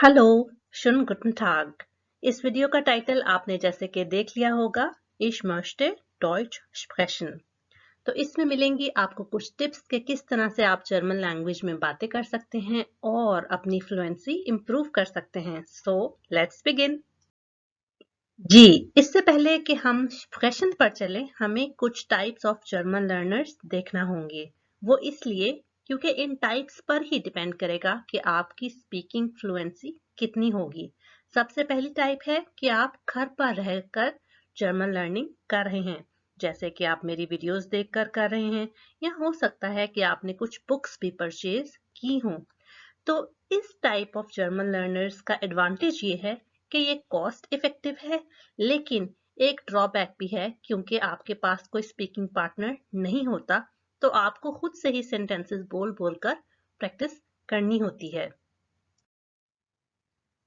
Hello, schönen guten Tag। इस video का title आपने जैसे कि देख लिया होगा, Ich möchte Deutsch sprechen। तो इसमें मिलेंगी आपको कुछ टिप्स कि किस तरह से आप जर्मन लैंग्वेज में बातें कर सकते हैं और अपनी फ्लुएंसी इंप्रूव कर सकते हैं। So let's begin. जी, इससे पहले कि हम स्प्रेशन पर चले, हमें कुछ टाइप्स ऑफ जर्मन लर्नर्स देखना होंगे। वो इसलिए क्योंकि इन टाइप्स पर ही डिपेंड करेगा कि आपकी स्पीकिंग फ्लुएंसी कितनी होगी। सबसे पहली टाइप है कि आप घर पर रहकर जर्मन लर्निंग कर रहे हैं, जैसे कि आप मेरी वीडियोस देखकर कर रहे हैं, या हो सकता है कि आपने कुछ बुक्स भी परचेज की हों। तो इस टाइप ऑफ जर्मन लर्नर्स का एडवांटेज ये है कि ये कॉस्ट इफेक्टिव है, लेकिन एक ड्रॉबैक भी है क्योंकि आपके पास कोई स्पीकिंग पार्टनर नहीं होता, तो आपको खुद से ही सेंटेंसेस बोल बोल कर प्रैक्टिस करनी होती है।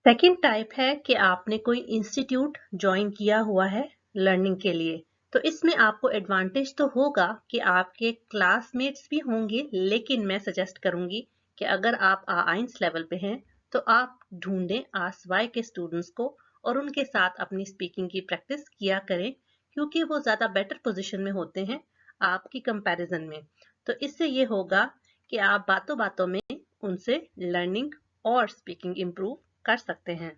सेकंड टाइप है कि आपने कोई इंस्टीट्यूट ज्वाइन किया हुआ है लर्निंग के लिए। तो इसमें आपको एडवांटेज तो होगा कि आपके क्लासमेट्स भी होंगे, लेकिन मैं सजेस्ट करूंगी कि अगर आप A1 लेवल पे हैं तो आप ढूंढें A2 के स्टूडेंट्स को और उनके साथ अपनी स्पीकिंग की प्रैक्टिस किया करें, क्योंकि वो ज़्यादा बेटर पोजीशन में होते हैं आपकी कंपैरिजन में। तो इससे ये होगा कि आप बातों बातों में उनसे लर्निंग और स्पीकिंग इम्प्रूव कर सकते हैं।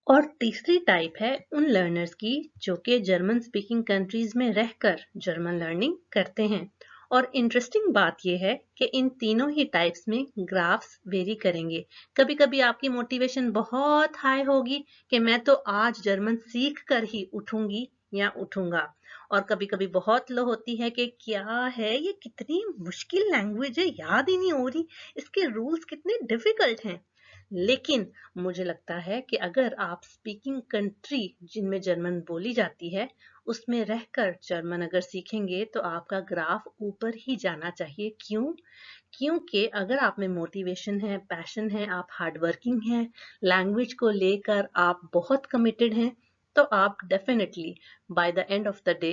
और तीसरी टाइप है उन लर्नर्स की जो कि जर्मन स्पीकिंग कंट्रीज में रहकर जर्मन लर्निंग करते हैं। और इंटरेस्टिंग बात यह है कि इन तीनों ही टाइप्स में ग्राफ्स वेरी करेंगे। कभी कभी आपकी मोटिवेशन बहुत हाई होगी कि मैं तो आज जर्मन सीख कर ही उठूंगी या उठूंगा, और कभी कभी बहुत लो होती है कि क्या है ये, कितनी मुश्किल लैंग्वेज है, याद ही नहीं हो रही, इसके रूल्स कितने डिफिकल्ट हैं। लेकिन मुझे लगता है कि अगर आप स्पीकिंग कंट्री जिनमें जर्मन बोली जाती है उसमें रहकर जर्मन अगर सीखेंगे तो आपका ग्राफ ऊपर ही जाना चाहिए। क्यों? क्योंकि अगर आप में मोटिवेशन है, पैशन है, आप हार्ड वर्किंग हैं, लैंग्वेज को लेकर आप बहुत कमिटेड हैं, तो आप definitely by the end of the day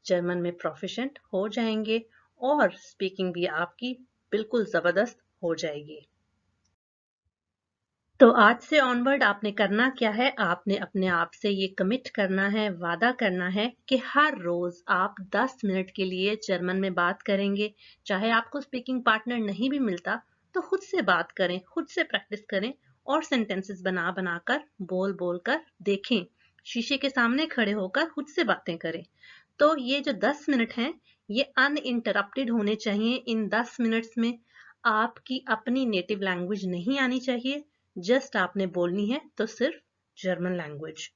German में प्रोफिशिएंट हो जाएंगे और स्पीकिंग भी आपकी बिल्कुल जबरदस्त हो जाएगी। तो आज से ऑनवर्ड आपने करना क्या है, आपने अपने आप से ये कमिट करना है, वादा करना है कि हर रोज आप 10 मिनट के लिए जर्मन में बात करेंगे। चाहे आपको स्पीकिंग पार्टनर नहीं भी मिलता तो खुद से बात करें, खुद से प्रैक्टिस करें और सेंटेंसेस बना बनाकर बोल बोल कर देखें। शीशे के सामने खड़े होकर खुद से बातें करें। तो ये जो 10 मिनट हैं ये अनइंटरप्टेड होने चाहिए। इन 10 मिनट्स में आपकी अपनी नेटिव लैंग्वेज नहीं आनी चाहिए, जस्ट आपने बोलनी है तो सिर्फ जर्मन लैंग्वेज।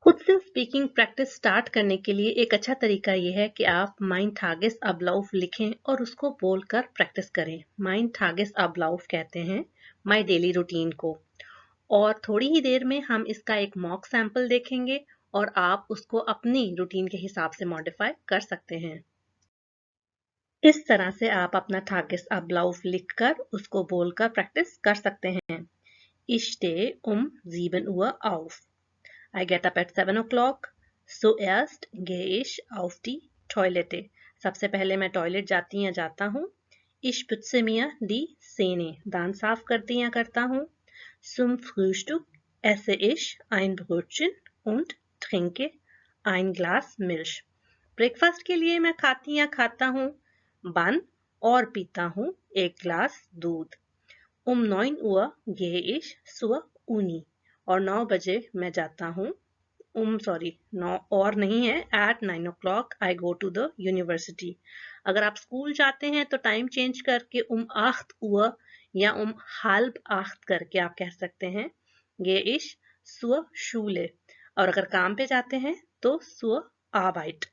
खुद से स्पीकिंग प्रैक्टिस स्टार्ट करने के लिए एक अच्छा तरीका यह है कि आप माइन थागेस अबलाउफ लिखें और उसको बोलकर प्रैक्टिस करें। माइन थागेस अबलाउफ कहते हैं माई डेली रूटीन को। और थोड़ी ही देर में हम इसका एक मॉक सैंपल देखेंगे और आप उसको अपनी रूटीन के हिसाब से मॉडिफाई कर सकते हैं। इस तरह से आप अपना थागेस अबलाउफ लिखकर उसको बोलकर प्रैक्टिस कर सकते हैं। Ich stehe um 7 Uhr auf. I get up at 7 o'clock. Zuerst gehe ich auf die Toilette. सबसे पहले मैं टॉयलेट जाती या जाता हूँ। Ich putze mir die Zähne. दांत साफ करती या करता हूँ। Zum Frühstück esse ich ein Brötchen und trinke ein Glas Milch. Breakfast के लिए मैं खाती या खाता हूँ बन और पीता हूँ एक ग्लास दूध। Um 9 Uhr gehe ich zur Uni. और 9 बजे मैं जाता हूँ। 9 और नहीं है, at 9 o'clock I go to the university. अगर आप स्कूल जाते हैं तो टाइम चेंज करके 8 Uhr या halb 8 करके आप कह सकते हैं gehe ich zur Schule. और अगर काम पे जाते हैं तो zur Arbeit.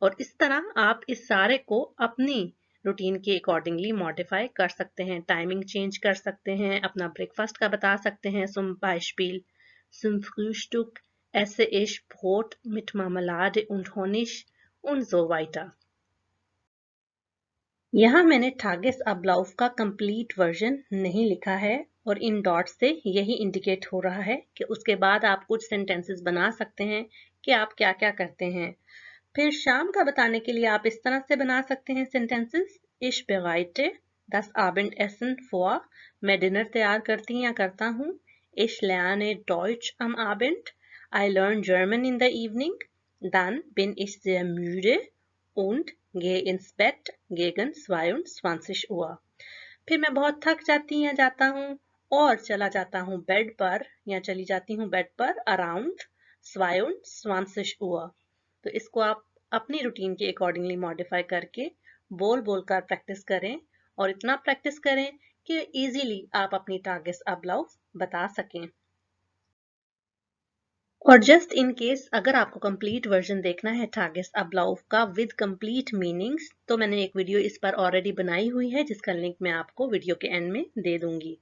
और इस तरह आप इस सारे को अपनी रूटीन के अकॉर्डिंगली मॉडिफाई कर सकते हैं, टाइमिंग चेंज कर सकते हैं, अपना ब्रेकफास्ट का बता सकते हैं। Zum Beispiel zum Frühstück esse ich Brot mit Marmelade und Honig und so weiter. यहाँ मैंने थागेस अबलाउफ का कंप्लीट वर्जन नहीं लिखा है और इन डॉट से यही इंडिकेट हो रहा है कि उसके बाद आप कुछ सेंटेंसेस बना सकते हैं कि आप क्या क्या करते हैं। फिर शाम का बताने के लिए आप इस तरह से बना सकते हैं sentences. Ich bereite Das Abendessen vor. मैं डिनर तैयार करती या करता हूँ. Ich lerne Deutsch am Abend. I learn German in the evening. Dann bin ich sehr müde und gehe ins Bett gegen 22 Uhr. फिर मैं बहुत थक जाती या जाता हूँ और चला जाता हूँ बेड पर या चली जाती हूँ बेड पर अराउंड 22 Uhr. तो इसको आप अपनी रूटीन के अकॉर्डिंगली मॉडिफाई करके बोल बोल कर प्रैक्टिस करें और इतना प्रैक्टिस करें कि इजीली आप अपनी टारगेट्स अबलाउफ बता सकें. और जस्ट इन केस अगर आपको कंप्लीट वर्जन देखना है टारगेट्स अबलाउफ का विद कंप्लीट मीनिंग्स, तो मैंने एक वीडियो इस पर ऑलरेडी बनाई हुई है जिसका लिंक मैं आपको वीडियो के एंड में दे दूंगी.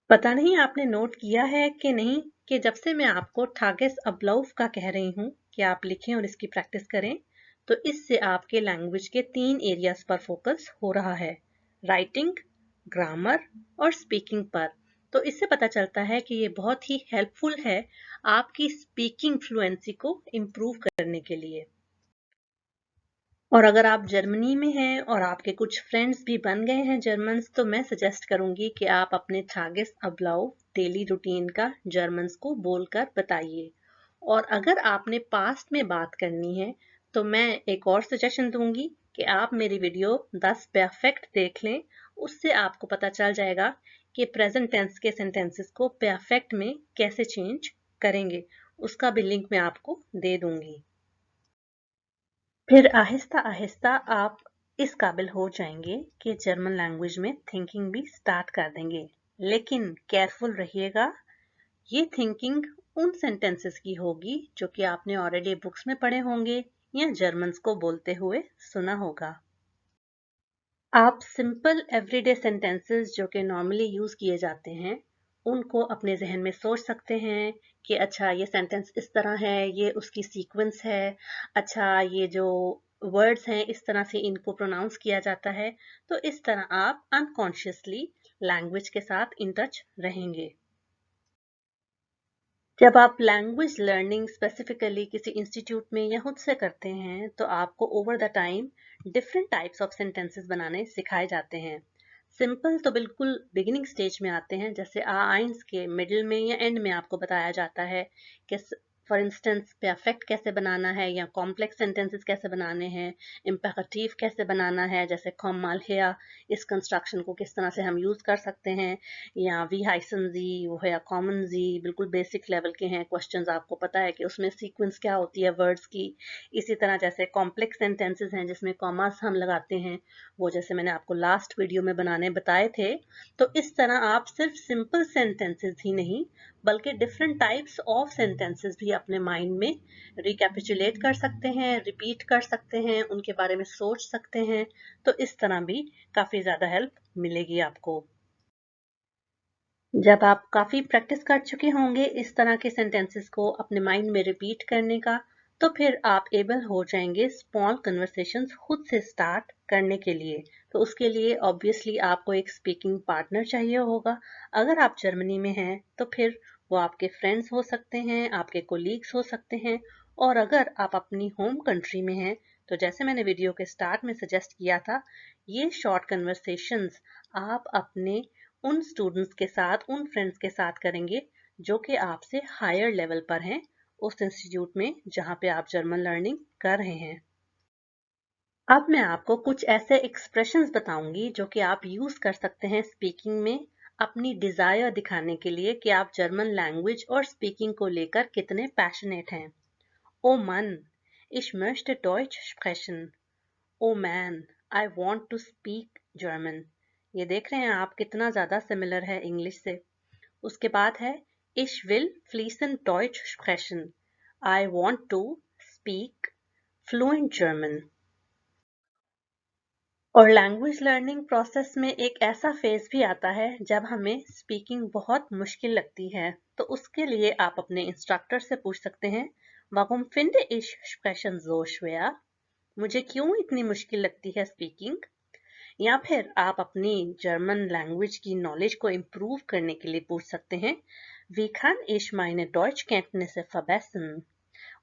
पता नहीं आपने नोट किया है कि नहीं कि जब से मैं आपको टारगेट्स अबलाउफ का कह रही हूँ कि आप लिखें और इसकी प्रैक्टिस करें, तो इससे आपके लैंग्वेज के 3 एरियाज पर फोकस हो रहा है, राइटिंग, ग्रामर और स्पीकिंग पर. तो इससे पता चलता है कि ये बहुत ही हेल्पफुल है आपकी स्पीकिंग फ्लुएंसी को इम्प्रूव करने के लिए. और अगर आप जर्मनी में हैं और आपके कुछ फ्रेंड्स भी बन गए हैं जर्मन्स, तो मैं सजेस्ट करूंगी कि आप अपने टारगेट्स अबलाउफ डेली रूटीन का जर्मन्स को बोलकर बताइए. और अगर आपने पास्ट में बात करनी है तो मैं एक और सजेशन दूंगी कि आप मेरी वीडियो 10 परफेक्ट देख लें. उससे आपको पता चल जाएगा कि प्रेजेंट टेंस के सेंटेंसेस को परफेक्ट में कैसे चेंज करेंगे. उसका भी लिंक मैं आपको दे दूंगी. फिर आहिस्ता आहिस्ता आप इस काबिल हो जाएंगे कि जर्मन लैंग्वेज में थिंकिंग भी स्टार्ट कर देंगे. लेकिन केयरफुल रहिएगा, ये थिंकिंग उन सेंटेंसेस की होगी जो कि आपने ऑलरेडी बुक्स में पढ़े होंगे या जर्मन्स को बोलते हुए सुना होगा. आप सिंपल एवरीडे सेंटेंसेस जो कि नॉर्मली यूज किए जाते हैं उनको अपने जहन में सोच सकते हैं कि अच्छा ये सेंटेंस इस तरह है, ये उसकी सीक्वेंस है, अच्छा ये जो वर्ड्स हैं इस तरह से इनको प्रोनाउंस किया जाता है. तो इस तरह आप अनकॉन्शियसली लैंग्वेज के साथ इन टच रहेंगे. जब आप लैंग्वेज लर्निंग स्पेसिफिकली किसी इंस्टीट्यूट में या खुद से करते हैं तो आपको over the time different types of sentences बनाने सिखाए जाते हैं. सिंपल तो बिल्कुल बिगिनिंग स्टेज में आते हैं, जैसे आइंस के मिडिल में या एंड में आपको बताया जाता है कि फॉर इंस्टेंस परफेक्ट कैसे बनाना है या कॉम्प्लेक्स सेंटेंसेस कैसे बनाने हैं, इम्पेरेटिव कैसे बनाना है, जैसे कॉम माल हेया इस कंस्ट्रक्शन को किस तरह से हम यूज कर सकते हैं, या वी हाइसन जी वो है कॉमन जी, बिल्कुल बेसिक लेवल के हैं क्वेश्चंस. आपको पता है कि उसमें सीक्वेंस क्या होती है वर्ड्स की. इसी तरह जैसे कॉम्प्लेक्स सेंटेंसेस हैं जिसमें कॉमास हम लगाते हैं, वो जैसे मैंने आपको लास्ट वीडियो में बनाने बताए थे. तो इस तरह आप सिर्फ सिंपल सेंटेंसेस ही नहीं बल्कि डिफरेंट टाइप्स ऑफ सेंटेंसेस भी अपने माइंड में रिकैपिचुलेट कर सकते हैं, रिपीट कर सकते हैं, उनके बारे में सोच सकते हैं. तो इस तरह भी काफी ज्यादा हेल्प मिलेगी आपको. जब आप काफी प्रैक्टिस कर चुके होंगे इस तरह के सेंटेंसेस को अपने माइंड में रिपीट करने का, तो फिर आप एबल हो जाएंगे स्मॉल कन्वर्सेशंस खुद से स्टार्ट करने के लिए. तो उसके लिए ऑब्वियसली आपको एक स्पीकिंग पार्टनर चाहिए होगा. अगर आप जर्मनी में हैं तो फिर वो आपके फ्रेंड्स हो सकते हैं, आपके कोलीग्स हो सकते हैं. और अगर आप अपनी होम कंट्री में हैं तो जैसे मैंने वीडियो के स्टार्ट में सजेस्ट किया था, ये शॉर्ट कन्वर्सेशंस आप अपने उन स्टूडेंट्स के साथ, उन फ्रेंड्स के साथ करेंगे जो कि आपसे हायर लेवल पर हैं उस इंस्टीट्यूट में जहां पे आप जर्मन लर्निंग कर रहे हैं. अब मैं आपको कुछ ऐसे एक्सप्रेशंस बताऊंगी जो कि आप यूज कर सकते हैं स्पीकिंग में अपनी डिजायर दिखाने के लिए कि आप जर्मन लैंग्वेज और स्पीकिंग को लेकर कितने पैशनेट हैं. ओ मन, ich möchte Deutsch sprechen. Oh man, I want to speak German. ये देख रहे हैं आप कितना ज्यादा सिमिलर है इंग्लिश से. उसके बाद है Ich will fließend Deutsch sprechen. I want to speak fluent German. और लैंग्वेज लर्निंग प्रोसेस में एक ऐसा फेज भी आता है जब हमें स्पीकिंग बहुत मुश्किल लगती है. तो उसके लिए आप अपने इंस्ट्रक्टर से पूछ सकते हैं Warum finde ich Sprechen so schwer? मुझे क्यों इतनी मुश्किल लगती है स्पीकिंग. या फिर आप अपनी जर्मन लैंग्वेज की नॉलेज को इम्प्रूव करने के लिए पूछ सकते हैं Wie kann ich meine Deutschkenntnisse verbessern?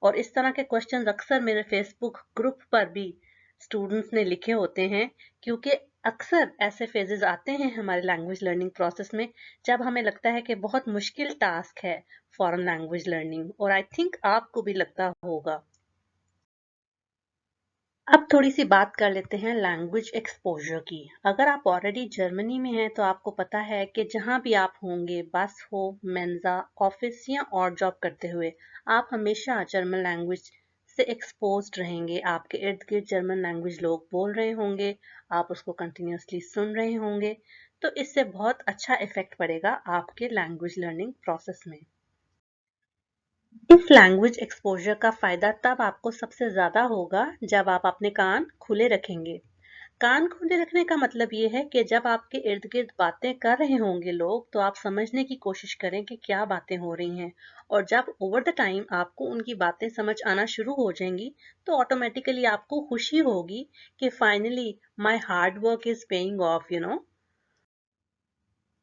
और इस तरह के क्वेश्चंस अक्सर मेरे फेसबुक ग्रुप पर भी स्टूडेंट्स ने लिखे होते हैं, क्योंकि अक्सर ऐसे फेजेस आते हैं हमारे लैंग्वेज लर्निंग प्रोसेस में जब हमें लगता है कि बहुत मुश्किल टास्क है फॉरेन लैंग्वेज लर्निंग, और आई थिंक आपको भी लगता होगा। अब थोड़ी सी बात कर लेते हैं लैंग्वेज एक्सपोजर की। अगर आप ऑलरेडी जर्मनी में हैं तो आपको पता है कि जहां भी आप होंगे, बस हो, मेंजा, ऑफिस या और जॉब करते हुए, आप हमेशा जर्मन लैंग्वेज से एक्सपोज्ड रहेंगे। आपके इर्द गिर्द जर्मन लैंग्वेज लोग बोल रहे होंगे, आप उसको कंटिन्यूसली सुन रहे होंगे, तो इससे बहुत अच्छा इफेक्ट पड़ेगा आपके लैंग्वेज लर्निंग प्रोसेस में। इस लैंग्वेज एक्सपोजर का फायदा तब आपको सबसे ज्यादा होगा जब आप अपने कान खुले रखेंगे। कान खुले रखने का मतलब ये है कि जब आपके इर्द गिर्द बातें कर रहे होंगे लोग, तो आप समझने की कोशिश करें कि क्या बातें हो रही हैं, और जब ओवर द टाइम आपको उनकी बातें समझ आना शुरू हो जाएंगी, तो ऑटोमेटिकली आपको खुशी होगी कि finally my hard work is paying off,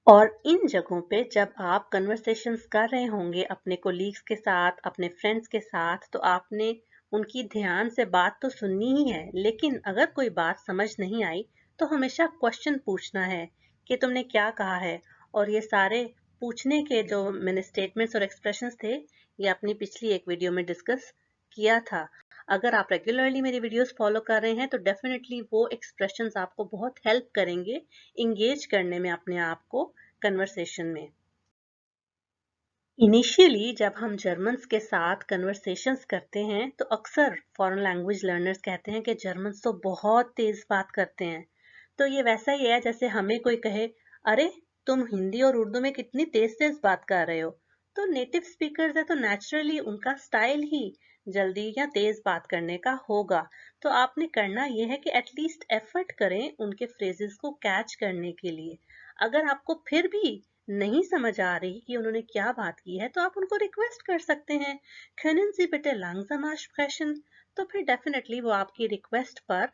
और इन जगहों पे जब आप कन्वर्सेशंस कर रहे होंगे अपने कोलीग्स के साथ, अपने फ्रेंड्स के साथ, तो आपने उनकी ध्यान से बात तो सुननी ही है, लेकिन अगर कोई बात समझ नहीं आई तो हमेशा क्वेश्चन पूछना है कि तुमने क्या कहा है। और ये सारे पूछने के जो मैंने स्टेटमेंट्स और एक्सप्रेशंस थे, ये अपनी पिछली एक वीडियो में डिस्कस किया था। अगर आप रेगुलरली मेरी वीडियोस फॉलो कर रहे हैं तो डेफिनेटली वो एक्सप्रेशंस आपको बहुत हेल्प करेंगे इंगेज करने में अपने आप को कन्वर्सेशन में। इनिशियली जब हम जर्मन्स के साथ कन्वर्सेशंस करते हैं तो अक्सर फॉरेन लैंग्वेज लर्नर्स कहते हैं कि जर्मन्स तो बहुत तेज बात करते हैं। तो ये वैसा ही है जैसे हमें कोई कहे, अरे तुम हिंदी और उर्दू में कितनी तेज तेज बात कर रहे हो। तो नेटिव स्पीकर्स है तो नेचुरली उनका स्टाइल ही जल्दी या तेज बात करने का होगा। तो आपने करना यह है कि एटलीस्ट एफर्ट करें उनके फ्रेजेस को कैच करने के लिए। अगर आपको फिर भी नहीं समझ आ रही कि उन्होंने क्या बात की है, तो आप उनको रिक्वेस्ट कर सकते हैं, können Sie bitte langsamer sprechen? तो फिर डेफिनेटली वो आपकी रिक्वेस्ट पर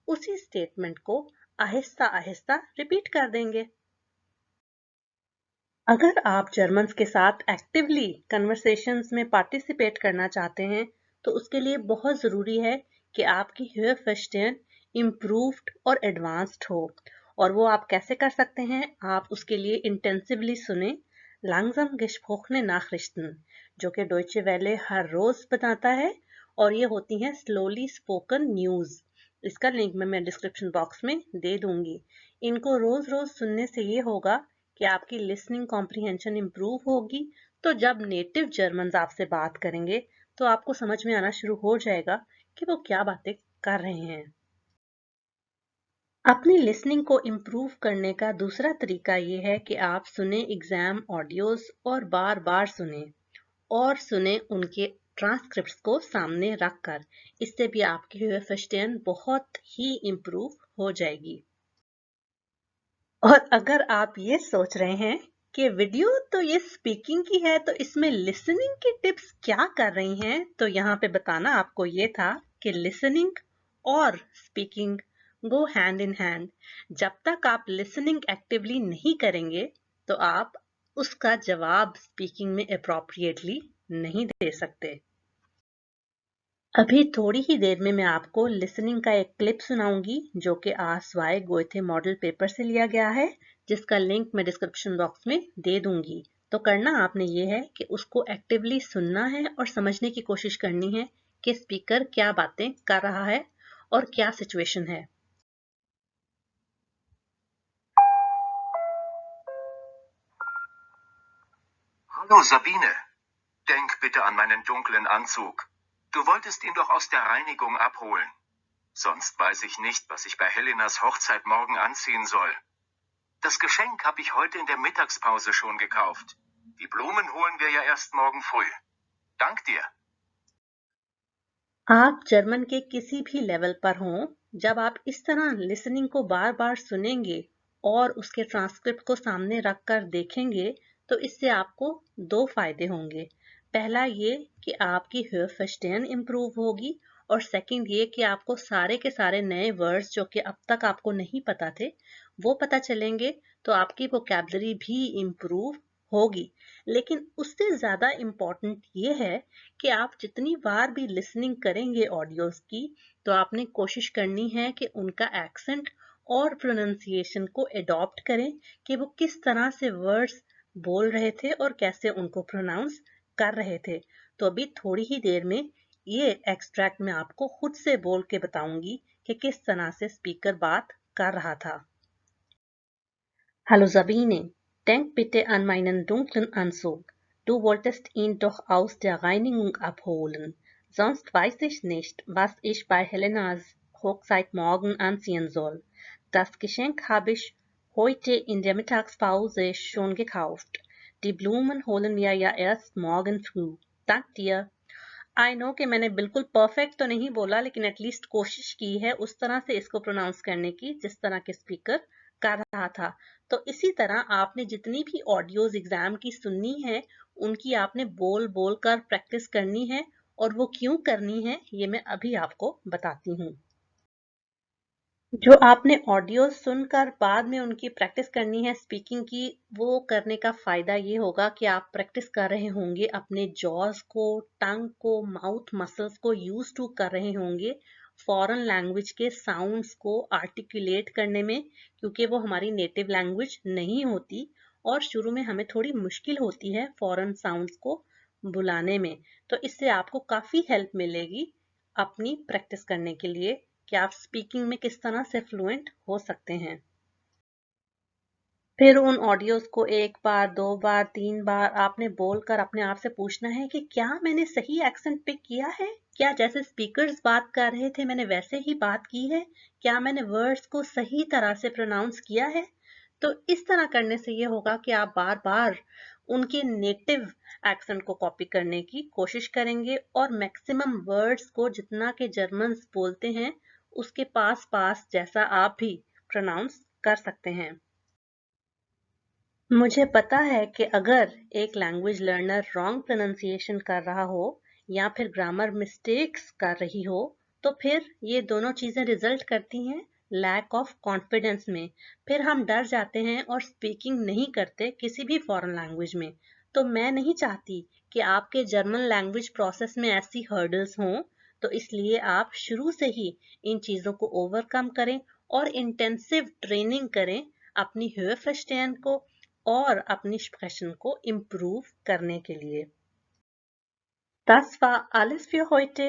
उसी स्टेटमेंट को आहिस्ता आहिस्ता रिपीट कर देंगे। अगर आप जर्मन्स के साथ एक्टिवली कन्वर्सेशंस में पार्टिसिपेट करना चाहते हैं, तो उसके लिए बहुत ज़रूरी है कि आपकी Hörverstehen इम्प्रूव्ड और एडवांस्ड हो। और वो आप कैसे कर सकते हैं? आप उसके लिए इंटेंसिवली सुने langsam gesprochene Nachrichten, जो कि डोइचे वेले हर रोज बनाता है, और ये होती हैं स्लोली स्पोकन न्यूज। इसका लिंक मैं डिस्क्रिप्शन बॉक्स में दे दूंगी। इनको रोज रोज सुनने से ये होगा कि आपकी लिसनिंग कॉम्प्रिहेंशन इंप्रूव होगी। तो जब नेटिव जर्मन्स आपसे बात करेंगे तो आपको समझ में आना शुरू हो जाएगा कि वो क्या बातें कर रहे हैं। अपनी लिसनिंग को इम्प्रूव करने का दूसरा तरीका ये है कि आप सुने एग्जाम ऑडियोज और बार बार सुने, और सुने उनके ट्रांसक्रिप्ट्स को सामने रखकर। इससे भी आपकी Hörverstehen बहुत ही इम्प्रूव हो जाएगी। और अगर आप ये सोच रहे हैं कि वीडियो तो ये स्पीकिंग की है, तो इसमें लिसनिंग की टिप्स क्या कर रही हैं, तो यहाँ पे बताना आपको ये था कि लिसनिंग और speaking go hand in hand. जब तक आप लिसनिंग एक्टिवली नहीं करेंगे तो आप उसका जवाब स्पीकिंग में अप्रोप्रिएटली नहीं दे सकते। अभी थोड़ी ही देर में मैं आपको लिसनिंग का एक क्लिप सुनाऊंगी जो कि आस्वाई गोएथे मॉडल पेपर से लिया गया है, जिसका लिंक मैं डिस्क्रिप्शन बॉक्स में दे दूंगी। तो करना आपने ये है कि उसको एक्टिवली सुनना है और समझने की कोशिश करनी है कि स्पीकर क्या बातें कर रहा है और क्या सिचुएशन है। Hallo Sabine, denk bitte an meinen dunklen Anzug. Du wolltest ihn doch aus der Reinigung abholen. Sonst weiß ich nicht, was ich bei Helenas Hochzeit morgen anziehen soll. Das Geschenk habe ich heute in der Mittagspause schon gekauft. Die Blumen holen wir ja erst morgen früh. Dank dir. आप German के किसी भी level पर हों, जब आप इस तरह लिसनिंग को बार बार सुनेंगे और उसके ट्रांसक्रिप्ट को सामने रखकर देखेंगे, तो इससे आपको दो फायदे होंगे। पहला ये कि आपकी Hörverstehen इम्प्रूव होगी, और सेकंड ये कि आपको सारे के सारे नए वर्ड्स जो कि अब तक आपको नहीं पता थे वो पता चलेंगे, तो आपकी वोकैबुलरी भी इम्प्रूव होगी। लेकिन उससे ज्यादा इम्पोर्टेंट ये है कि आप जितनी बार भी लिसनिंग करेंगे ऑडियोज की, तो आपने कोशिश करनी है कि उनका एक्सेंट और प्रोनाउंसिएशन को एडॉप्ट करें कि वो किस तरह से वर्ड्स बोल रहे थे और कैसे उनको प्रोनाउंस कर रहे थे। तो अभी थोड़ी ही देर में ये एक्सट्रैक्ट मैं आपको खुद से बोल के बताऊंगी कि किस तरह से स्पीकर बात कर रहा था। Hallo Sabine, denk bitte an meinen dunklen Anzug. Du wolltest ihn doch aus der Reinigung abholen. Sonst weiß ich nicht, was ich bei Helenas Hochzeit morgen anziehen soll. Das Geschenk habe ich heute in der Mittagspause schon gekauft. Die Blumen holen wir ja erst morgen früh. Dank dir. I know कि मैंने बिल्कुल perfect तो नहीं बोला, लेकिन at least कोशिश की है उस तरह से इसको प्रोनाउंस करने की जिस तरह के स्पीकर कर रहा था। तो इसी तरह आपने जितनी भी ऑडियोज एग्जाम की सुननी है उनकी आपने बोल बोल कर प्रैक्टिस करनी है, और वो क्यों करनी है ये मैं अभी आपको बताती हूँ। जो आपने ऑडियो सुनकर बाद में उनकी प्रैक्टिस करनी है स्पीकिंग की, वो करने का फायदा ये होगा कि आप प्रैक्टिस कर रहे होंगे अपने जॉज को, टंग को, माउथ मसल्स को यूज टू कर रहे होंगे फॉरेन लैंग्वेज के साउंड्स को आर्टिकुलेट करने में, क्योंकि वो हमारी नेटिव लैंग्वेज नहीं होती और शुरू में हमें थोड़ी मुश्किल होती है फॉरेन साउंड्स को बुलाने में। तो इससे आपको काफी हेल्प मिलेगी अपनी प्रैक्टिस करने के लिए कि आप स्पीकिंग में किस तरह से फ्लुएंट हो सकते हैं। फिर उन ऑडियोज को 1 बार, 2 बार, 3 बार आपने बोलकर अपने आप से पूछना है कि क्या मैंने सही एक्सेंट पिक किया है, क्या जैसे स्पीकर्स बात कर रहे थे मैंने वैसे ही बात की है, क्या मैंने वर्ड्स को सही तरह से प्रोनाउंस किया है। तो इस तरह करने से ये होगा कि आप बार बार उनके नेटिव एक्सेंट को कॉपी करने की कोशिश करेंगे और मैक्सिमम वर्ड्स को जितना के जर्मन्स बोलते हैं उसके पास पास जैसा आप भी प्रोनाउंस कर सकते हैं। मुझे पता है कि अगर एक लैंग्वेज लर्नर रॉन्ग प्रोनाउंसिएशन कर रहा हो या फिर ग्रामर मिस्टेक्स कर रही हो, तो फिर ये दोनों चीजें रिजल्ट करती हैं लैक ऑफ कॉन्फिडेंस में। फिर हम डर जाते हैं और स्पीकिंग नहीं करते किसी भी फॉरेन लैंग्वेज में। तो मैं नहीं चाहती कि आपके जर्मन लैंग्वेज प्रोसेस में ऐसी हर्डल्स हों, तो इसलिए आप शुरू से ही इन चीजों को ओवरकम करें और इंटेंसिव ट्रेनिंग करें अपनी हörverstehen को और अपनी Sprechen को improve करने के लिए। Das war alles für heute.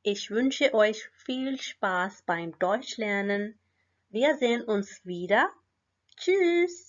Ich wünsche euch viel Spaß beim Deutschlernen. Wir sehen uns wieder. Tschüss!